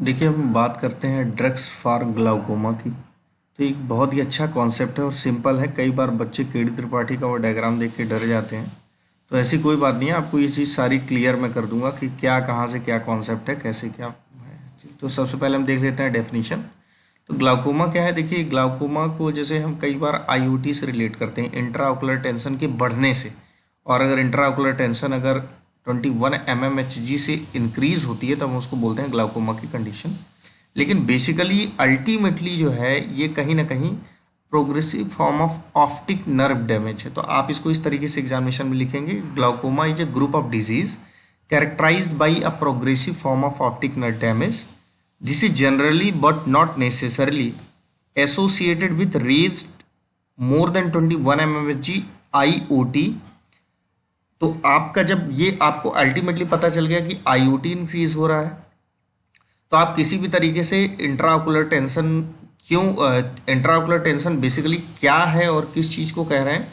देखिए, हम बात करते हैं ड्रग्स फॉर ग्लाउकोमा की। तो एक बहुत ही अच्छा कॉन्सेप्ट है और सिंपल है। कई बार बच्चे केडी त्रिपाठी का वो डायग्राम देख के डर जाते हैं। तो ऐसी कोई बात नहीं है, आपको ये चीज़ सारी क्लियर मैं कर दूंगा कि क्या कहाँ से क्या कॉन्सेप्ट है, कैसे क्या है। तो सबसे पहले हम देख लेते हैं डेफिनेशन। तो ग्लाउकोमा क्या है? देखिए, ग्लाउकोमा को जैसे हम कई बार आईओटी से रिलेट करते हैं, इंट्राओकुलर टेंशन के बढ़ने से। और अगर इंट्राओकुलर टेंशन अगर 21 mmHg से इंक्रीज होती है, तब हम उसको बोलते हैं ग्लाउकोमा की कंडीशन। लेकिन बेसिकली अल्टीमेटली जो है ये कहीं ना कहीं progressive form of optic nerve damage है। तो आप इसको इस तरीके से एग्जामिनेशन में लिखेंगे, glaucoma is a group of disease characterized by a progressive form of optic nerve damage. This is generally but not necessarily associated with raised more than 21 mmHg IOT। तो आपका जब ये आपको अल्टीमेटली पता चल गया कि आईओटी इंक्रीज हो रहा है, तो आप किसी भी तरीके से इंट्राओकुलर टेंशन क्यों, इंट्राओकुलर टेंशन बेसिकली क्या है और किस चीज़ को कह रहे हैं,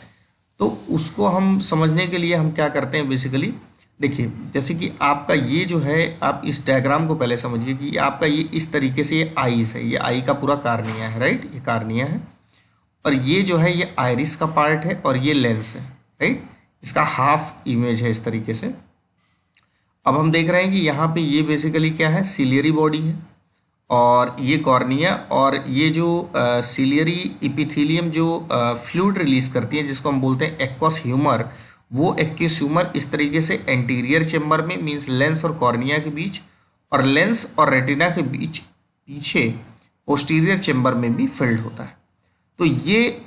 तो उसको हम समझने के लिए हम क्या करते हैं बेसिकली। देखिए, जैसे कि आपका ये जो है, आप इस डायग्राम को पहले समझिए कि आपका ये इस तरीके से ये आईज है, ये आई का पूरा कार्निया है, राइट, ये कार्निया है। और ये जो है ये आइरिस का पार्ट है और ये लेंस है, राइट, इसका हाफ इमेज है इस तरीके से। अब हम देख रहे हैं कि यहाँ पे ये बेसिकली क्या है, सिलियरी बॉडी है और ये कॉर्निया, और ये जो सिलियरी इपिथेलियम जो फ्लूइड रिलीज करती है जिसको हम बोलते हैं एक्वस ह्यूमर, वो एक्वस ह्यूमर इस तरीके से एंटीरियर चेम्बर में, मींस लेंस और कॉर्निया के बीच, और लेंस और रेटिना के बीच पीछे पोस्टीरियर चेम्बर में भी फिल्ड होता है। तो ये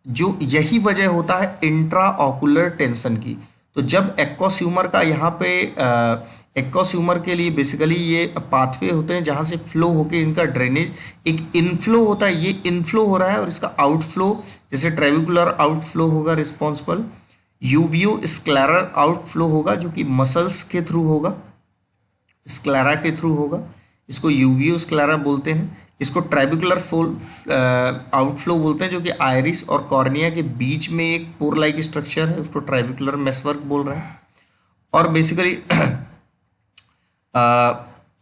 जो यही वजह होता है इंट्रा ऑकुलर टेंशन की। तो जब एक्वस ह्यूमर का यहाँ पे एक्वस ह्यूमर के लिए बेसिकली ये पाथवे होते हैं जहाँ से फ्लो होके इनका ड्रेनेज, एक इनफ्लो होता है, ये इनफ्लो हो रहा है, और इसका आउटफ्लो जैसे ट्रेविकुलर आउटफ्लो होगा रिस्पॉन्सिबल, यूवियो स्क्लेरल आउटफ्लो होगा जो कि मसल्स के थ्रू होगा, स्क्लेरा के थ्रू होगा, इसको यूवियो स्क्लेरा बोलते हैं। इसको ट्रेबिकुलर आउटफ्लो बोलते हैं जो कि आइरिस और कॉर्निया के बीच में एक पोर लाइक स्ट्रक्चर है, उसको ट्रेबिकुलर मेसवर्क बोल रहे हैं। और बेसिकली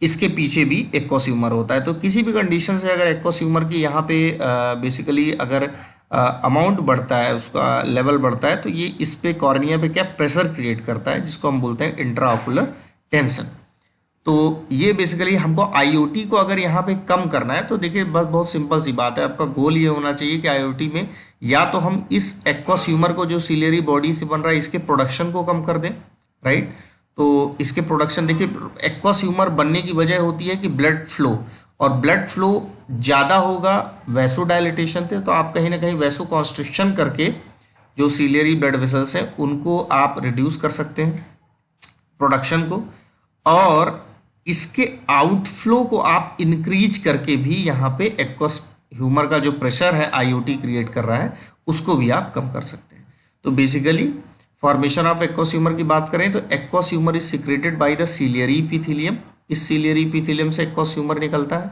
इसके पीछे भी एक्वस ह्यूमर होता है। तो किसी भी कंडीशन से अगर एक्वस ह्यूमर की यहाँ पे बेसिकली अगर अमाउंट बढ़ता है, उसका लेवल बढ़ता है, तो ये इस पे कॉर्निया पे क्या प्रेशर क्रिएट करता है, जिसको हम बोलते हैं इंट्राऑकुलर टेंशन। तो ये बेसिकली हमको आईओटी को अगर यहाँ पे कम करना है, तो देखिए बस बहुत सिंपल सी बात है, आपका गोल ये होना चाहिए कि आईओटी में या तो हम इस एक्वस ह्यूमर को जो सिलियरी बॉडी से बन रहा है इसके प्रोडक्शन को कम कर दें, राइट। तो इसके प्रोडक्शन, देखिए एक्वस ह्यूमर बनने की वजह होती है कि ब्लड फ्लो, और ब्लड फ्लो ज़्यादा होगा वैसो डायलिटेशन से, तो आप कहीं ना कहीं वैसो कॉन्स्ट्रिक्शन करके जो सिलियरी ब्लड वेसल्स हैं उनको आप रिड्यूस कर सकते हैं प्रोडक्शन को, और इसके आउटफ्लो को आप इंक्रीज करके भी यहाँ पे एक्वस ह्यूमर का जो प्रेशर है आईओटी क्रिएट कर रहा है उसको भी आप कम कर सकते हैं। तो basically formation of aqueous humour की बात करें तो aqueous humour is secreted by the ciliary epithelium, इस सिलियरी इपिथेलियम से एक्वस ह्यूमर निकलता है,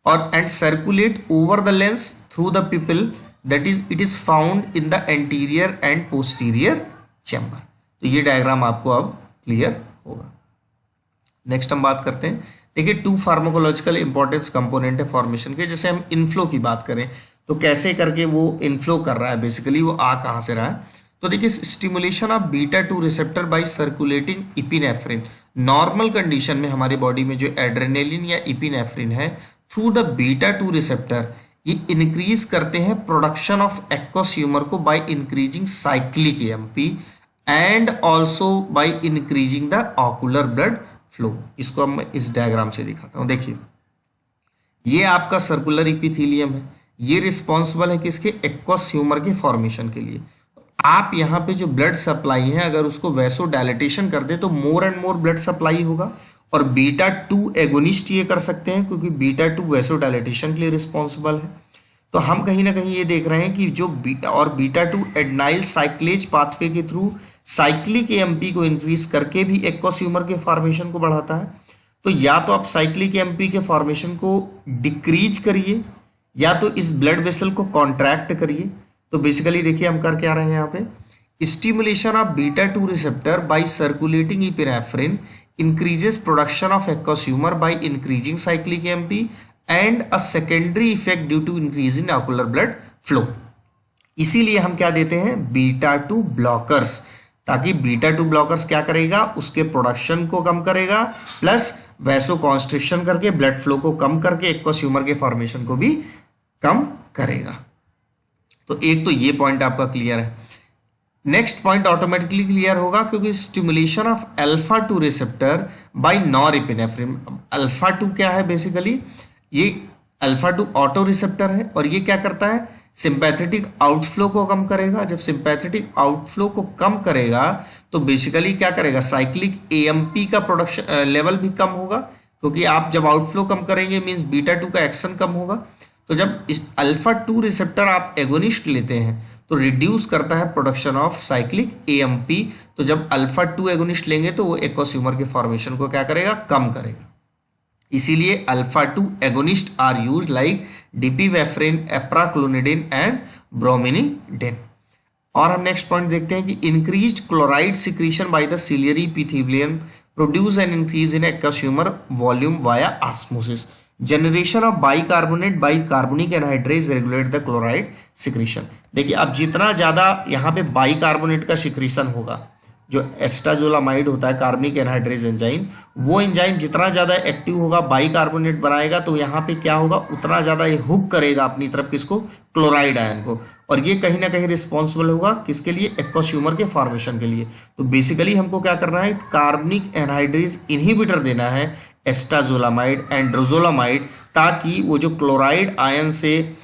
और and circulate over the lens through the people, that is it is found in the anterior and posterior chamber. तो ये diagram आपको अब clear होगा। नेक्स्ट हम बात करते हैं, देखिए टू फार्माकोलॉजिकल इंपॉर्टेंस कंपोनेंट है फॉर्मेशन के। जैसे हम इनफ्लो की बात करें तो कैसे करके वो इनफ्लो कर रहा है, बेसिकली वो आ कहाँ से रहा है। तो देखिए stimulation of beta 2 receptor by circulating epinephrine. Normal condition में हमारी बॉडी में जो एड्रेनलिन या इपिनेफ्रिन है, थ्रू द बीटा 2 रिसेप्टर ये इंक्रीज करते हैं प्रोडक्शन ऑफ एक्वस ह्यूमर को by increasing cyclic AMP and also by increasing the ocular blood flow. इसको मैं इस डायग्राम से दिखाता हूं। देखिए ये आपका सर्कुलर इपिथेलियम है, ये रिस्पॉन्सिबल है किसके, एक्वस ह्यूमर के फॉर्मेशन के लिए। आप यहाँ पे जो ब्लड सप्लाई है अगर उसको वैसो डायलिटेशन कर दे तो more and more blood supply होगा, और बीटा 2 एगोनिस्ट ये कर सकते हैं क्योंकि बीटा 2 वैसो डायलिटेशन के लिए रिस्पॉन्सिबल है। तो हम कहीं ना कहीं ये देख रहे हैं कि जो बीटा 2 एडेनाइल साइक्लेज पाथवे के थ्रू साइक्लिक एएमपी को इंक्रीज करके भी एक्वस ह्यूमर के फॉर्मेशन को बढ़ाता है। तो या तो आप साइक्लिक एएमपी के फॉर्मेशन को डिक्रीज करिए या तो इस ब्लड वेसल को कॉन्ट्रैक्ट करिए। तो बेसिकली देखिए हम कर क्या रहे हैं यहाँ पे, stimulation of beta 2 receptor by circulating epinephrine increases production of aqueous humor by increasing cyclic AMP and a secondary effect due to increase in ocular blood flow. इसीलिए हम क्या देते हैं, बीटा 2 ब्लॉकर्स, ताकि बीटा 2 ब्लॉकर्स क्या करेगा, उसके production को कम करेगा प्लस वैसो कॉन्स्ट्रिक्शन करके ब्लड फ्लो को कम करके एक्वस ह्यूमर के फॉर्मेशन को भी कम करेगा। तो एक तो ये पॉइंट आपका क्लियर है। नेक्स्ट पॉइंट ऑटोमेटिकली क्लियर होगा क्योंकि stimulation of alpha 2 receptor by norepinephrine. Alpha 2 क्या है, बेसिकली ये अल्फा 2 ऑटो रिसेप्टर है और ये क्या करता है, सिंपैथेटिक आउटफ्लो को कम करेगा। जब सिंपैथेटिक आउटफ्लो को कम करेगा तो बेसिकली क्या करेगा, साइक्लिक एएमपी का प्रोडक्शन लेवल भी कम होगा, क्योंकि आप जब आउटफ्लो कम करेंगे मींस बीटा 2 का एक्शन कम होगा। तो जब इस अल्फा 2 रिसेप्टर आप एगोनिस्ट लेते हैं तो रिड्यूस करता है प्रोडक्शन ऑफ साइक्लिक एएमपी। तो जब अल्फा 2 एगोनिस्ट लेंगे तो वो एक्वस ह्यूमर के फॉर्मेशन को क्या करेगा, कम करेगा। इसीलिए alpha 2 agonist are use like dipivefrin, apraclonidine and brimonidine. और हम नेक्स्ट पॉइंट देखते हैं कि increased chloride secretion by the ciliary epithelium produce an increase in aqueous humour volume via osmosis. Generation of bicarbonate by carbonic anhydrase regulate the chloride secretion. देखिए अब जितना ज्यादा यहाँ पे बाइकार्बोनेट का सिक्रीशन होगा, जो एस्टाजोलामाइड होता है कार्बनिक एनहाइड्रेज एंजाइम, वो एंजाइम जितना ज़्यादा एक्टिव होगा बाइकार्बोनेट बनाएगा तो यहाँ पे क्या होगा, उतना ज़्यादा ये हुक करेगा अपनी तरफ किसको, क्लोराइड आयन को, और ये कहीं ना कहीं रिस्पॉन्सिबल होगा किसके लिए, एक्वस ह्यूमर के फॉर्मेशन के लिए। तो बेसिकली हमको क्या करना है, कार्बनिक एनहाइड्रेज इनहिबिटर देना है, एस्टाजोलामाइड एंड्रोजोलामाइड, ताकि वो जो क्लोराइड आयन से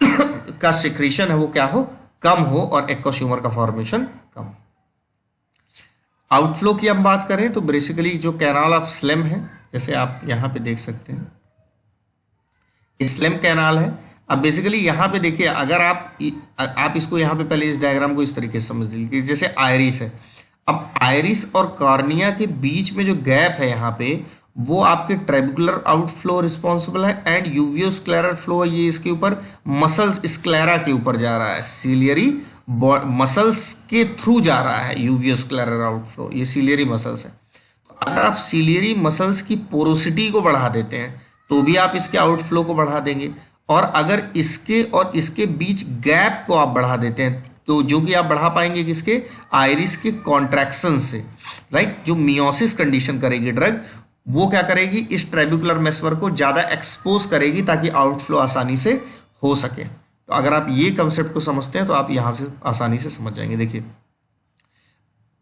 का सिक्रीशन है वो क्या हो, कम हो और एक्वस ह्यूमर का फॉर्मेशन कम हो। आउटफ्लो की हम बात करें तो बेसिकली जो कैनाल ऑफ स्लेम है, जैसे आप यहाँ पे देख सकते हैं, स्लेम कैनाल है। अब बेसिकली यहाँ पे देखिए, अगर आप इसको यहाँ पे पहले इस डायग्राम को इस तरीके से समझ लीजिए, जैसे आयरिस है। अब आयरिस और कॉर्निया के बीच में जो गैप है यहाँ पे, वो आपके ट्रेबिकुलर आउटफ्लो रिस्पॉन्सिबल है एंड यूवियोस्क्लेरल फ्लो ये इसके ऊपर मसल्स स्क्लेरा के ऊपर जा रहा है, सिलियरी मसल्स के थ्रू जा रहा है यूवियोस्क्लेरल आउटफ्लो, ये सिलियरी मसल्स है। तो अगर आप सिलियरी मसल्स की पोरोसिटी को बढ़ा देते हैं तो भी आप इसके आउटफ्लो को बढ़ा देंगे, और अगर इसके और इसके बीच गैप को आप बढ़ा देते हैं तो जो कि आप बढ़ा पाएंगे किसके, आयरिस के कॉन्ट्रैक्शन से, राइट। जो मियोसिस कंडीशन करेगी ड्रग, वो क्या करेगी, इस ट्रेबिकुलर मेसवर्क को ज्यादा एक्सपोज करेगी ताकि आउटफ्लो आसानी से हो सके। तो अगर आप ये कंसेप्ट को समझते हैं तो आप यहां से आसानी से समझ जाएंगे। देखिए,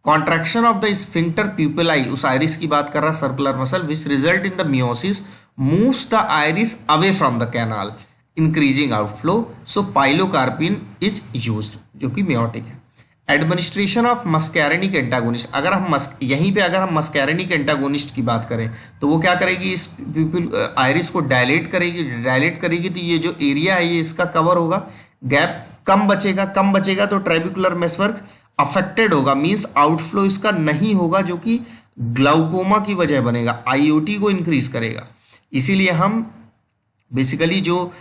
कॉन्ट्रैक्शन ऑफ द स्फिंक्टर प्यूपिलाई, उस आयरिस की बात कर रहा है, circular muscle which result in the meiosis moves the iris away from the canal increasing outflow, so pilocarpine is used, जो कि मियोटिक है। एडमिनिस्ट्रेशन ऑफ मस्कैरेनिक एंटागोनिस्ट, अगर हम यहीं पे अगर हम मस्कैरेनिक एंटागोनिस्ट की बात करें तो वो क्या करेगी, इस प्यूपिल आयरिस को डायलेट करेगी तो ये जो एरिया है ये इसका कवर होगा, गैप कम बचेगा तो ट्रेबिकुलर मेसवर्क अफेक्टेड होगा, मींस आउटफ्लो इसका नहीं होगा, जो कि ग्लाउकोमा की वजह बनेगा, आईओटी को इंक्रीज करेगा। इसीलिए हम बेसिकली जो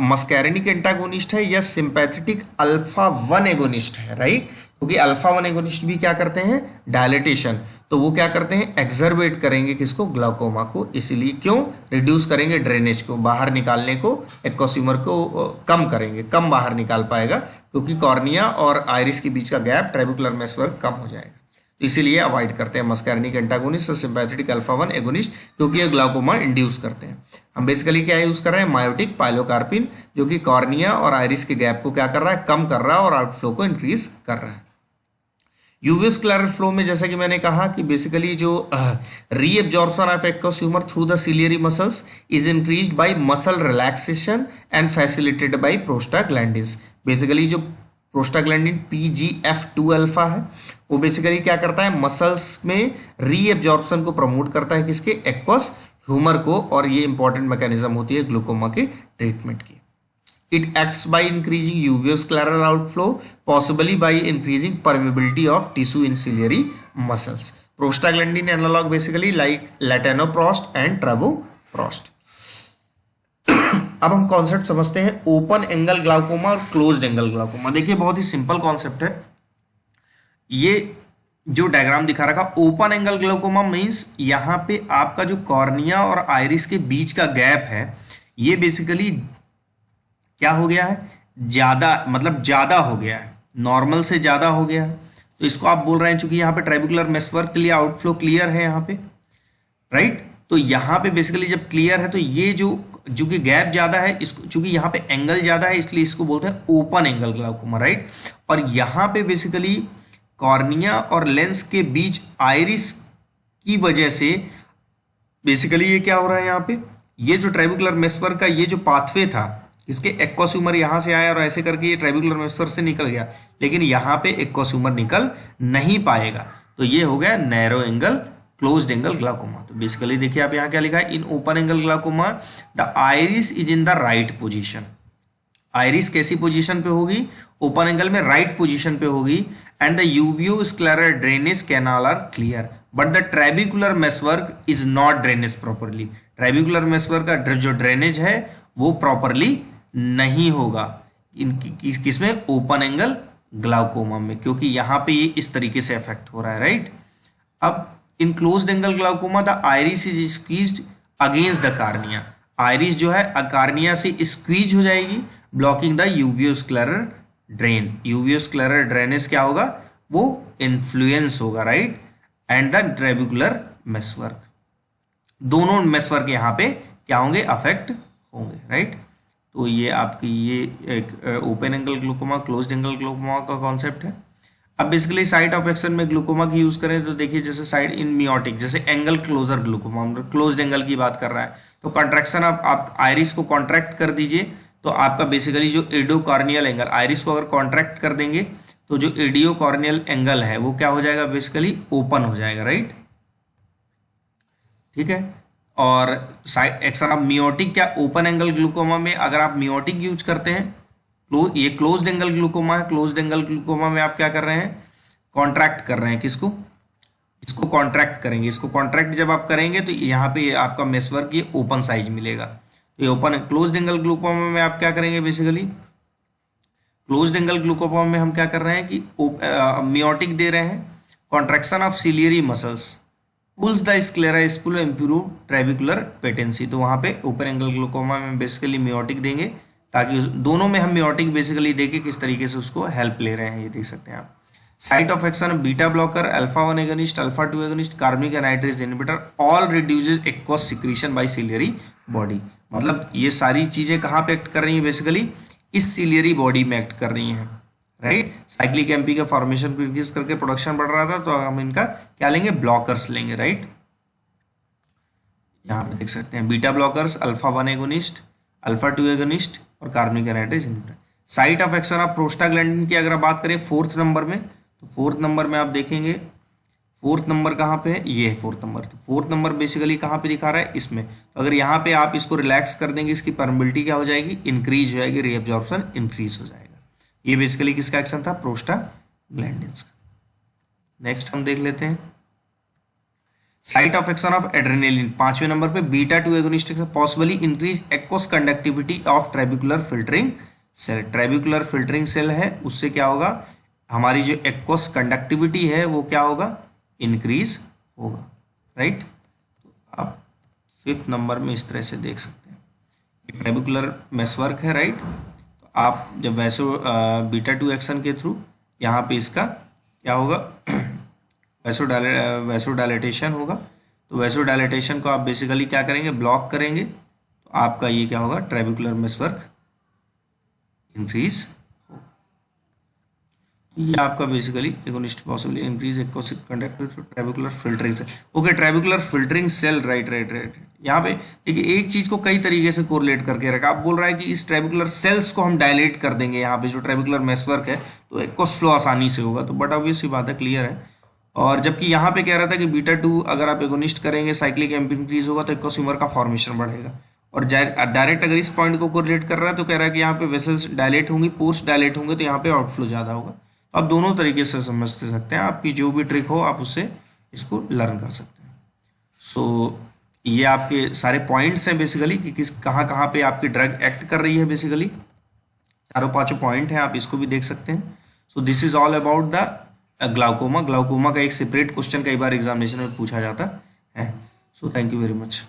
मस्कैरेनिक एंटागोनिस्ट है या सिंपैथेटिक अल्फा 1 एगोनिस्ट है, राइट, क्योंकि अल्फा 1 एगोनिस्ट भी क्या करते हैं, डायलेटेशन, तो वो क्या करते हैं, एक्सर्बेट करेंगे किसको, ग्लाउकोमा को। इसीलिए क्यों, रिड्यूस करेंगे ड्रेनेज को, बाहर निकालने को, एक्वस ह्यूमर को कम करेंगे, कम बाहर निकाल पाएगा, क्योंकि कॉर्निया और आयरिस के बीच का गैप ट्रेबिकुलर मेसवर्क कम हो जाएगा। तो इसीलिए अवॉइड करते हैं मस्कैरेनिक एंटागोनिस्ट और सिंपैथेटिक अल्फा 1 एगोनिस्ट, क्योंकि ये ग्लाउकोमा इंड्यूस करते हैं। हम बेसिकली क्या यूज कर रहे हैं, मायोटिक पाइलोकार्पिन, जो कि कॉर्निया और आयरिस के गैप को क्या कर रहा है, कम कर रहा है और आउटफ्लो को इंक्रीज कर रहा है। यूवियोस्क्लेरल फ्लो में जैसा कि मैंने कहा कि बेसिकली जो reabsorption of aqueous humour through the ciliary muscles is increased by muscle relaxation and facilitated bye prostaglandins. Basically जो प्रोस्टाग्लैंडिन PGF2 अल्फा है, वो बेसिकली क्या करता है, मसल्स में रीएब्जॉर्प्शन को प्रमोट करता है, किसके, एक्वस ह्यूमर को, और ये इंपॉर्टेंट मैकेनिज्म होती है ग्लूकोमा के ट्रीटमेंट की। It acts by increasing uveoscleral outflow, possibly by increasing permeability of tissue in ciliary muscles. Prostaglandin analog basically like latanoprost and travoprost. अब हम कॉन्सेप्ट समझते हैं ओपन एंगल ग्लाउकोमा और क्लोज्ड एंगल ग्लाउकोमा। देखिए बहुत ही simple concept है। ये जो डायग्राम दिखा रखा, ओपन एंगल ग्लाउकोमा मींस यहाँ पे आपका जो कॉर्निया और आइरिस के बीच का गैप है ये बेसिकली क्या हो गया है, ज्यादा, मतलब ज्यादा हो गया है, नॉर्मल से ज्यादा हो गया है। तो इसको आप बोल रहे हैं चूंकि यहाँ पे ट्राइबुकुलर मेशवर्क के लिए आउटफ्लो क्लियर है यहाँ पे, राइट। तो यहाँ पे बेसिकली जब क्लियर है तो ये जो चूंकि गैप ज्यादा है, इसको चूंकि यहाँ पे एंगल ज्यादा है इसलिए इसको बोलते हैं ओपन एंगल ग्लाउकोमा, राइट। और यहाँ पे बेसिकली कॉर्निया और लेंस के बीच आइरिस की वजह से बेसिकली ये क्या हो रहा है, यहाँ पे ये जो ट्राइबुकुलर मेशवर्क का ये जो पाथवे था, इसके एक्वस ह्यूमर यहाँ से आया और ऐसे करके ये ट्राइबुकुलर मेशवर्क से निकल गया, लेकिन यहाँ पे एक्वस ह्यूमर निकल नहीं पाएगा, तो ये हो गया narrow angle closed angle glaucoma. तो बेसिकली देखिए आप यहाँ क्या लिखा है, in open angle glaucoma the iris is in the right position. Iris कैसी पोजीशन पे होगी, ओपन एंगल में राइट पोजीशन पे होगी, and the uveoscleral drainage canal are clear but the trabecular meshwork is not drainage properly. Trabecular meshwork का जो drainage है वो प्रॉपरली नहीं होगा किसमें, ओपन एंगल ग्लाउकोमा में, क्योंकि यहाँ पे ये इस तरीके से अफेक्ट हो रहा है, राइट। अब इन closed angle glaucoma the iris is squeezed against the cornea. Iris जो है कार्निया से स्क्वीज हो जाएगी, ब्लॉकिंग द यूवियोस्क्लेरल ड्रेन। यूवियोस्क्लेरल ड्रेनेज क्या होगा, वो इन्फ्लुएंस होगा, right, and the trabecular meshwork, दोनों मेशवर्क यहाँ पे क्या होंगे, अफेक्ट होंगे, राइट। तो ये आपकी ये एक open angle glaucoma closed angle glaucoma का कॉन्सेप्ट है। अब बेसिकली साइट ऑफ एक्शन में ग्लूकोमा की यूज करें तो देखिए जैसे साइड इन मियोटिक, जैसे angle closure glaucoma, closed angle की बात कर रहा है, तो कॉन्ट्रैक्शन आप आइरिस को कॉन्ट्रैक्ट कर दीजिए तो आपका बेसिकली जो एडोकॉर्नियल एंगल, आइरिस को अगर कॉन्ट्रैक्ट कर देंगे तो जो एडियोकॉर्नियल एंगल है वो क्या हो जाएगा, बेसिकली ओपन हो जाएगा, राइट, ठीक है। और साइड एक्शन ऑफ मियोटिक, क्या ओपन एंगल ग्लूकोमा में अगर आप मियोटिक यूज करते हैं, ये क्लोज्ड एंगल ग्लूकोमा है, क्लोज्ड एंगल ग्लूकोमा में आप क्या कर रहे हैं, कॉन्ट्रैक्ट कर रहे हैं, किसको, इसको कॉन्ट्रैक्ट करेंगे। इसको कॉन्ट्रैक्ट जब आप करेंगे तो यहाँ पे आपका मेशवर्क ये ओपन साइज मिलेगा, तो ये ओपन। क्लोज्ड एंगल ग्लूकोमा में आप क्या करेंगे, बेसिकली क्लोज्ड एंगल ग्लूकोमा में हम क्या कर रहे हैं कि मियोटिक दे रहे हैं, contraction of ciliary muscles pulls the sclera spool improve trabecular patency. तो वहाँ पे ओपन एंगल ग्लूकोमा में बेसिकली मियोटिक देंगे, ताकि दोनों में हम मियोटिक बेसिकली देके किस तरीके से उसको हेल्प ले रहे हैं, ये देख सकते हैं आप। Site of action beta blocker, alpha 1 agonist, alpha 2 agonist, carbonic anhydrase inhibitor, all reduces aqueous secretion by ciliary body. मतलब ये सारी चीजें कहाँ पे एक्ट कर रही हैं, बेसिकली इस सिलियरी बॉडी में एक्ट कर रही हैं, राइट। साइक्लिक एमपी का फॉर्मेशन को इंक्रीज करके प्रोडक्शन बढ़ रहा था, तो हम इनका क्या लेंगे, ब्लॉकर्स लेंगे, राइट। यहाँ पे देख सकते हैं beta blockers, alpha 1 agonist, alpha 2 agonist और कार्बनिक anhydrase inhibitor. Site of action of prostaglandin की अगर बात करें 4th नंबर में, तो 4th नंबर में आप देखेंगे, 4th नंबर कहाँ पे है, ये है 4th नंबर। तो 4th नंबर बेसिकली कहाँ पे दिखा रहा है, इसमें। तो अगर यहाँ पे आप इसको रिलैक्स कर देंगे, इसकी परमिबिलिटी क्या हो जाएगी, इंक्रीज हो जाएगी, रीअब्जॉर्प्शन इंक्रीज हो जाएगा। ये बेसिकली किसका एक्शन था, प्रोस्टाग्लैंडिन का। नेक्स्ट हम देख लेते हैं site of action of adrenaline 5वें नंबर पे, beta 2 agonist possibly increase aqueous conductivity of trabecular filtering cell. Trabecular filtering cell है, उससे क्या होगा, हमारी जो एक्वस कंडक्टिविटी है वो क्या होगा, इंक्रीज होगा, राइट। तो आप 5th नंबर में इस तरह से देख सकते हैं, ट्राइबिकुलर मेशवर्क है, राइट। तो आप जब बीटा 2 एक्शन के थ्रू यहाँ पे इसका क्या होगा, वैसोडाइलेटेशन होगा। तो वैसोडाइलेटेशन को आप बेसिकली क्या करेंगे, ब्लॉक करेंगे, तो आपका ये क्या होगा, ट्राइबिकुलर मेशवर्क इंक्रीज होगा। ये आपका basically agonist possibly increase aqueous conductivity trabecular filtering cell. Okay, trabecular filtering cell, right. यहाँ पे देखिए एक चीज को कई तरीके से कोरिलेट करके रखा। आप बोल रहा है कि इस ट्राइबिकुलर सेल्स को हम डायलेट कर देंगे, यहाँ पे जो ट्राइबिकुलर मेशवर्क है, तो एक्वस फ्लो आसानी से होगा। तो बट ऑब्वियस बात है, क्लियर है। और जबकि यहाँ पे कह रहा था कि बीटा 2 अगर आप एगोनिस्ट करेंगे, साइक्लिक एमपी इंक्रीज होगा, तो एक्वस ह्यूमर का फॉर्मेशन बढ़ेगा। और डायरेक्ट अगर इस पॉइंट को कोरिलेट कर रहा है तो कह रहा है कि यहाँ पे वेसल्स डायलेट होंगी, पोस्ट डायलेट होंगे, तो यहाँ पे आउटफ्लो ज़्यादा होगा। तो आप दोनों तरीके से समझ सकते हैं, आपकी जो भी ट्रिक हो आप उससे इसको लर्न कर सकते हैं। सो ये आपके सारे पॉइंट्स हैं बेसिकली कि किस कहाँ पे आपकी ड्रग एक्ट कर रही है। बेसिकली चारों पांचों पॉइंट हैं, आप इसको भी देख सकते हैं। So this is all about the glaucoma का एक सेपरेट क्वेश्चन कई बार एग्जामिनेशन में पूछा जाता है। So thank you very much.